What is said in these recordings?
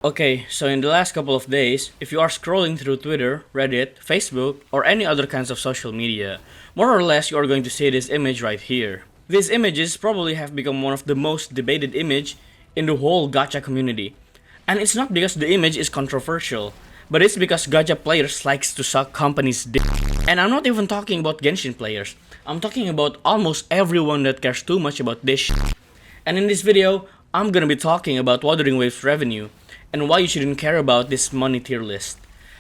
Okay, so in the last couple of days, if you are scrolling through Twitter, Reddit, Facebook, or any other kinds of social media, more or less you are going to see this image right here. These images probably have become one of the most debated image in the whole gacha community. And it's not because the image is controversial, but it's because gacha players likes to suck companies' dick. And I'm not even talking about Genshin players. I'm talking about almost everyone that cares too much about this shit. And in this video, I'm gonna be talking about Wuthering Waves revenue and why you shouldn't care about this money tier list.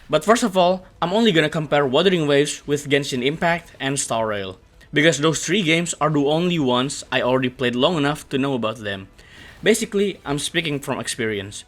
But first of all, I'm only gonna compare Wuthering Waves with Genshin Impact and Star Rail, because those three games are the only ones I already played long enough to know about them. Basically, I'm speaking from experience.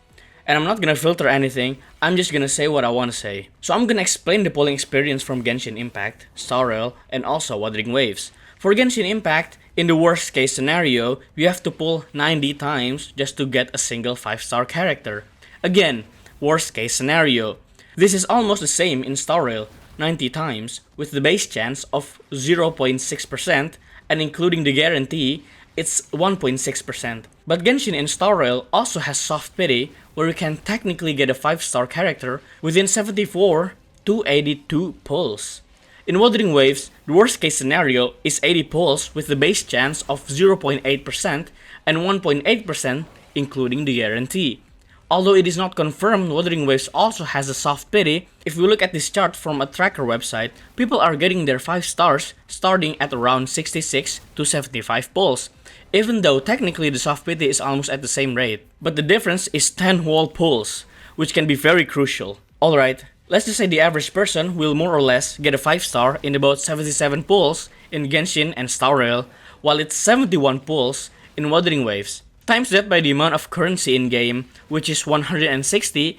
And I'm not gonna filter anything, I'm just gonna say what I wanna say. So I'm gonna explain the polling experience from Genshin Impact, Star Rail, and also Wuthering Waves. For Genshin Impact, in the worst case scenario, you have to pull 90 times just to get a single 5-star character. Again, worst case scenario. This is almost the same in Star Rail, 90 times, with the base chance of 0.6%, and including the guarantee, it's 1.6%. But Genshin in Star Rail also has soft pity, where you can technically get a 5-star character within 74 to 82 pulls. In Wuthering Waves, the worst case scenario is 80 pulls with the base chance of 0.8% and 1.8% including the guarantee. Although it is not confirmed Wuthering Waves also has a soft pity, if we look at this chart from a tracker website, people are getting their 5 stars starting at around 66 to 75 pulls, even though technically the soft pity is almost at the same rate. But the difference is 10 whole pulls, which can be very crucial. Alright, let's just say the average person will more or less get a 5 star in about 77 pulls in Genshin and Star Rail, while it's 71 pulls in Wuthering Waves. Times that by the amount of currency in game, which is 160,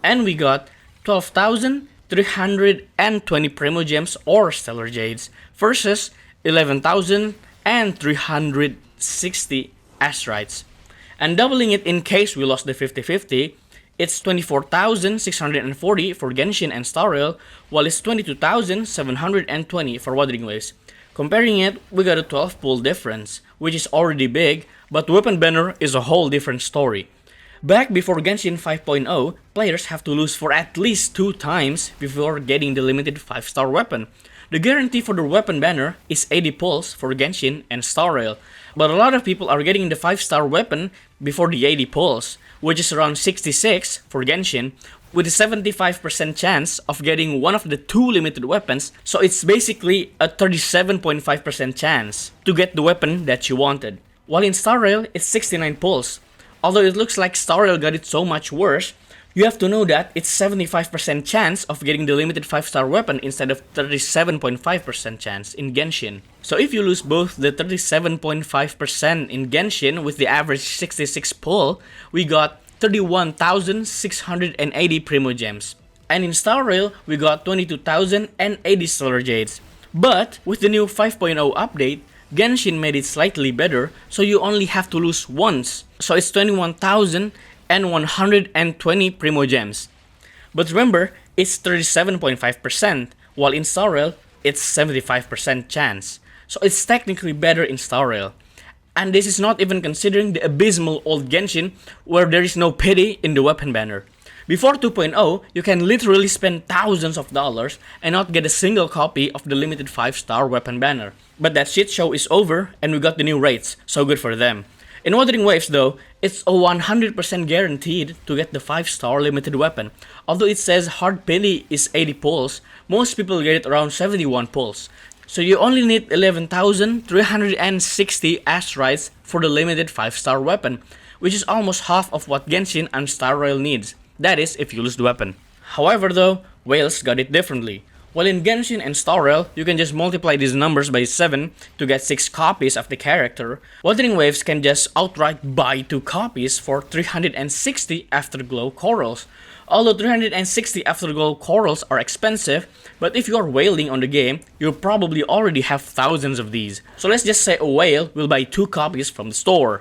and we got 12,320 Primo Gems or Stellar Jades versus 11,360 Astrites. And doubling it in case we lost the 50-50, it's 24,640 for Genshin and Star Rail, while it's 22,720 for Wuthering Waves. Comparing it, we got a 12 pull difference, which is already big, but Weapon Banner is a whole different story. Back before Genshin 5.0, players have to lose for at least 2 times before getting the limited 5-star weapon. The guarantee for the Weapon Banner is 80 pulls for Genshin and Star Rail, but a lot of people are getting the 5-star weapon before the 80 pulls, which is around 66 for Genshin, with a 75% chance of getting one of the 2 limited weapons, so it's basically a 37.5% chance to get the weapon that you wanted. While in Star Rail, it's 69 pulls. Although it looks like Star Rail got it so much worse, you have to know that it's 75% chance of getting the limited 5-star weapon instead of 37.5% chance in Genshin. So if you lose both the 37.5% in Genshin with the average 66 pull, we got 31,680 Primo Gems. And in Star Rail, we got 22,080 Stellar Jades. But with the new 5.0 update, Genshin made it slightly better, so you only have to lose once. So it's 21,120 Primo Gems. But remember, it's 37.5%, while in Star Rail, it's 75% chance. So it's technically better in Star Rail. And this is not even considering the abysmal old Genshin, where there is no pity in the Weapon Banner. Before 2.0, you can literally spend thousands of dollars and not get a single copy of the limited 5-star Weapon Banner. But that shit show is over and we got the new rates, so good for them. In Wuthering Waves though, it's a 100% guaranteed to get the 5-star limited weapon. Although it says hard pity is 80 pulls, most people get it around 71 pulls. So you only need 11,360 Astrites for the limited 5-star weapon, which is almost half of what Genshin and Star Rail needs. That is, if you lose the weapon. However though, Whales got it differently. While in Genshin and Star Rail, you can just multiply these numbers by 7 to get 6 copies of the character, Wuthering Waves can just outright buy 2 copies for 360 Afterglow Corals. Although 360 Afterglow Corals are expensive, but if you are whaling on the game, you'll probably already have thousands of these. So let's just say a whale will buy 2 copies from the store.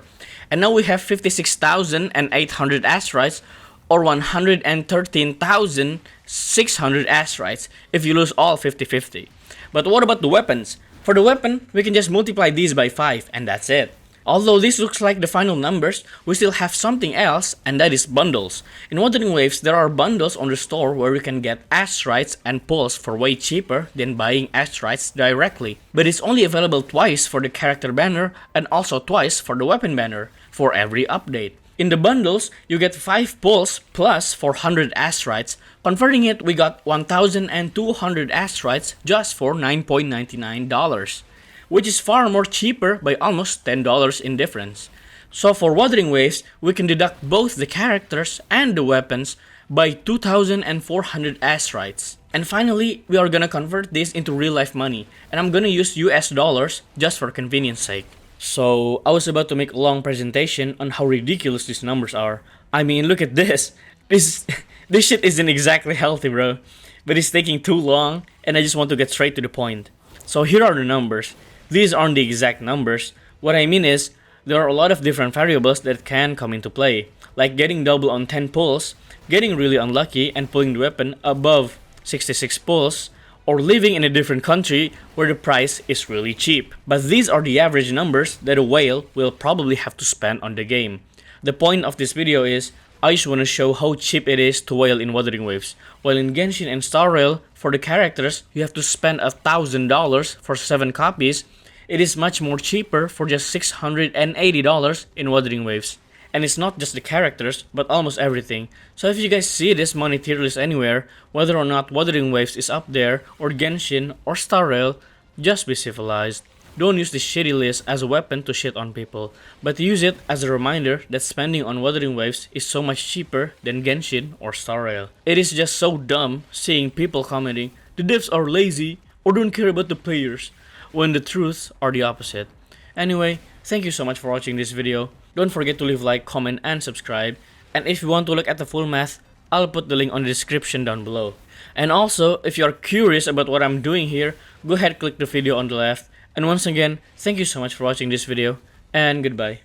And now we have 56,800 Astrites, or 113,600 Astrites if you lose all 50-50. But what about the weapons? For the weapon, we can just multiply these by 5 and that's it. Although this looks like the final numbers, we still have something else, and that is bundles. In Wuthering Waves, there are bundles on the store where you can get asteroids and pulls for way cheaper than buying asteroids directly. But it's only available twice for the character banner and also twice for the weapon banner for every update. In the bundles, you get 5 pulls plus 400 asteroids. Converting it, we got 1,200 asteroids just for $9.99. Which is far more cheaper by almost $10 in difference. So for Wuthering Waves, we can deduct both the characters and the weapons by 2,400 asteroids. And finally, we are gonna convert this into real life money, and I'm gonna use US dollars just for convenience sake. So I was about to make a long presentation on how ridiculous these numbers are. I mean, look at this. This shit isn't exactly healthy, bro. But it's taking too long, and I just want to get straight to the point. So here are the numbers. These aren't the exact numbers. What I mean is, there are a lot of different variables that can come into play, like getting double on 10 pulls, getting really unlucky and pulling the weapon above 66 pulls, or living in a different country where the price is really cheap. But these are the average numbers that a whale will probably have to spend on the game. The point of this video is, I just want to show how cheap it is to whale in Wuthering Waves. While in Genshin and Star Rail, for the characters, you have to spend $1,000 for 7 copies. It is much more cheaper for just $680 in Wuthering Waves. And it's not just the characters, but almost everything. So if you guys see this money tier list anywhere, whether or not Wuthering Waves is up there, or Genshin, or Star Rail, just be civilized. Don't use this shitty list as a weapon to shit on people, but use it as a reminder that spending on Wuthering Waves is so much cheaper than Genshin or Star Rail. It is just so dumb seeing people commenting, the devs are lazy or don't care about the players, when the truths are the opposite. Anyway, thank you so much for watching this video. Don't forget to leave a like, comment, and subscribe. And if you want to look at the full math, I'll put the link on the description down below. And also, if you are curious about what I'm doing here, go ahead and click the video on the left. And once again, thank you so much for watching this video, and goodbye.